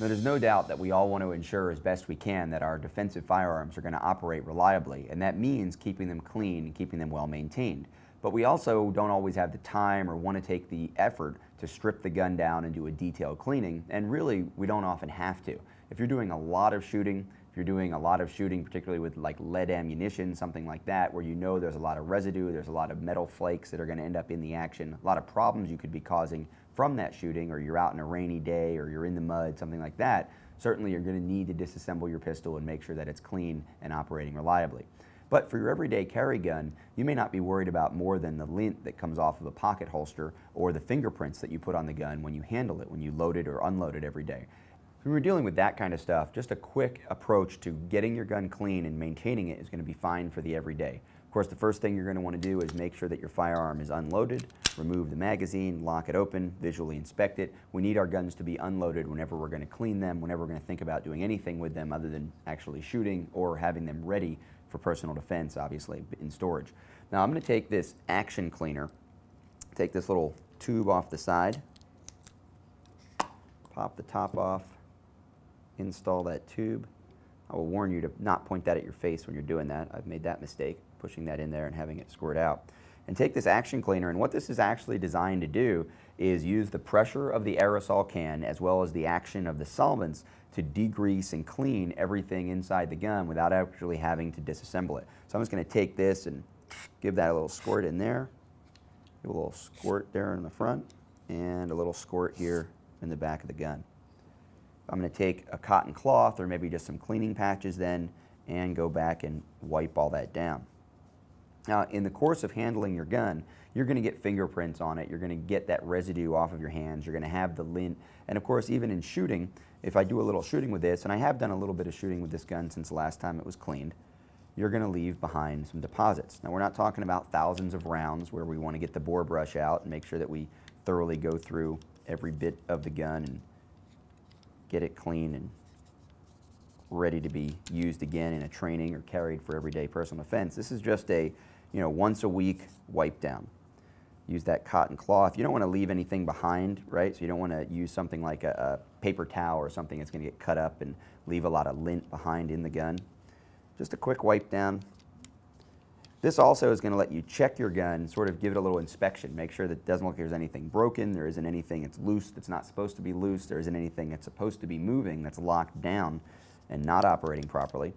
Now, there's no doubt that we all want to ensure as best we can that our defensive firearms are going to operate reliably, and that means keeping them clean and keeping them well maintained. But we also don't always have the time or want to take the effort to strip the gun down and do a detailed cleaning, and really we don't often have to. If you're doing a lot of shooting, particularly with like lead ammunition, something like that, where you know there's a lot of residue, there's a lot of metal flakes that are going to end up in the action, a lot of problems you could be causing from that shooting, or you're out in a rainy day, or you're in the mud, something like that, certainly you're going to need to disassemble your pistol and make sure that it's clean and operating reliably. But for your everyday carry gun, you may not be worried about more than the lint that comes off of a pocket holster or the fingerprints that you put on the gun when you handle it, when you load it or unload it every day. When we're dealing with that kind of stuff, just a quick approach to getting your gun clean and maintaining it is going to be fine for the everyday. Of course, the first thing you're going to want to do is make sure that your firearm is unloaded, remove the magazine, lock it open, visually inspect it. We need our guns to be unloaded whenever we're going to clean them, whenever we're going to think about doing anything with them other than actually shooting or having them ready for personal defense, obviously, in storage. Now I'm going to take this action cleaner, take this little tube off the side, pop the top off, install that tube. I will warn you to not point that at your face when you're doing that. I've made that mistake, pushing that in there and having it squirt out. And take this action cleaner, and what this is actually designed to do is use the pressure of the aerosol can as well as the action of the solvents to degrease and clean everything inside the gun without actually having to disassemble it. So I'm just going to take this and give that a little squirt in there, give a little squirt there in the front, and a little squirt here in the back of the gun. I'm going to take a cotton cloth or maybe just some cleaning patches then and go back and wipe all that down. Now, in the course of handling your gun, you're going to get fingerprints on it, you're going to get that residue off of your hands, you're going to have the lint, and of course even in shooting, if I do a little shooting with this, and I have done a little bit of shooting with this gun since the last time it was cleaned, you're going to leave behind some deposits. Now, we're not talking about thousands of rounds where we want to get the bore brush out and make sure that we thoroughly go through every bit of the gun and get it clean and ready to be used again in a training or carried for everyday personal defense. This is just a, once a week wipe down. Use that cotton cloth. You don't want to leave anything behind, right? So you don't want to use something like a paper towel or something that's going to get cut up and leave a lot of lint behind in the gun. Just a quick wipe down. This also is going to let you check your gun, sort of give it a little inspection, make sure that it doesn't look like there's anything broken, there isn't anything that's loose that's not supposed to be loose, there isn't anything that's supposed to be moving that's locked down and not operating properly.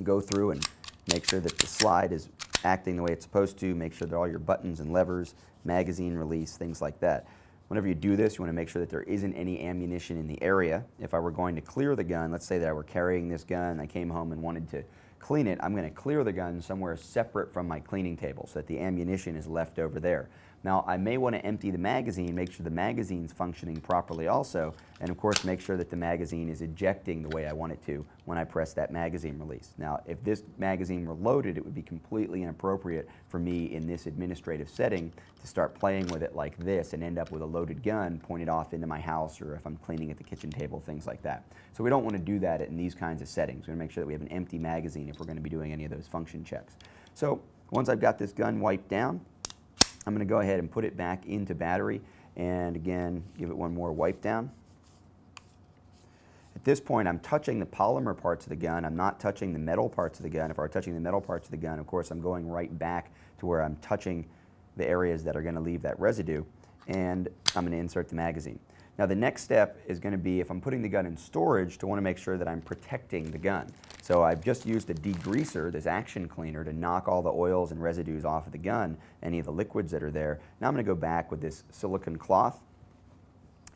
Go through and make sure that the slide is acting the way it's supposed to, make sure that all your buttons and levers, magazine release, things like that. Whenever you do this, you want to make sure that there isn't any ammunition in the area. If I were going to clear the gun, let's say that I were carrying this gun, I came home and wanted to clean it, I'm going to clear the gun somewhere separate from my cleaning table so that the ammunition is left over there. Now, I may want to empty the magazine, make sure the magazine's functioning properly also, and of course make sure that the magazine is ejecting the way I want it to when I press that magazine release. Now, if this magazine were loaded, it would be completely inappropriate for me in this administrative setting to start playing with it like this and end up with a loaded gun pointed off into my house, or if I'm cleaning at the kitchen table, things like that. So we don't want to do that in these kinds of settings. We want to make sure that we have an empty magazine if we're going to be doing any of those function checks. So once I've got this gun wiped down, I'm going to go ahead and put it back into battery and again give it one more wipe down. At this point, I'm touching the polymer parts of the gun. I'm not touching the metal parts of the gun. If I were touching the metal parts of the gun, of course, I'm going right back to where I'm touching the areas that are going to leave that residue, and I'm going to insert the magazine. Now, the next step is going to be, if I'm putting the gun in storage, to want to make sure that I'm protecting the gun. So I've just used a degreaser, this action cleaner, to knock all the oils and residues off of the gun, any of the liquids that are there. Now I'm going to go back with this silicone cloth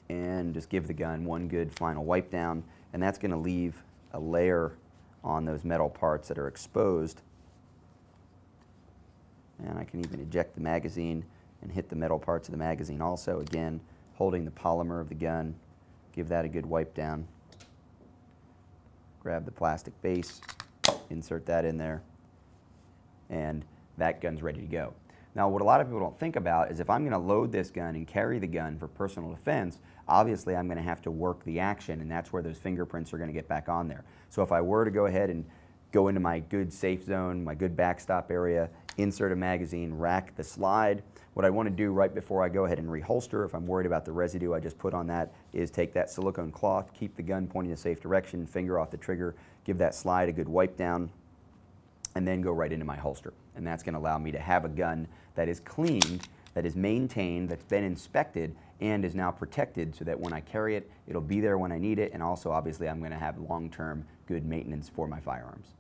and just give the gun one good final wipe down, and that's going to leave a layer on those metal parts that are exposed. And I can even eject the magazine and hit the metal parts of the magazine also, again holding the polymer of the gun. Give that a good wipe down. Grab the plastic base, insert that in there, and that gun's ready to go. Now, what a lot of people don't think about is if I'm going to load this gun and carry the gun for personal defense, obviously I'm going to have to work the action, and that's where those fingerprints are going to get back on there. So if I were to go ahead and go into my good safe zone, my good backstop area insert a magazine, rack the slide. What I want to do right before I go ahead and reholster, if I'm worried about the residue I just put on that, is take that silicone cloth, keep the gun pointing in a safe direction, finger off the trigger, give that slide a good wipe down, and then go right into my holster. And that's going to allow me to have a gun that is cleaned, that is maintained, that's been inspected, and is now protected so that when I carry it, it'll be there when I need it, and also obviously I'm going to have long-term good maintenance for my firearms.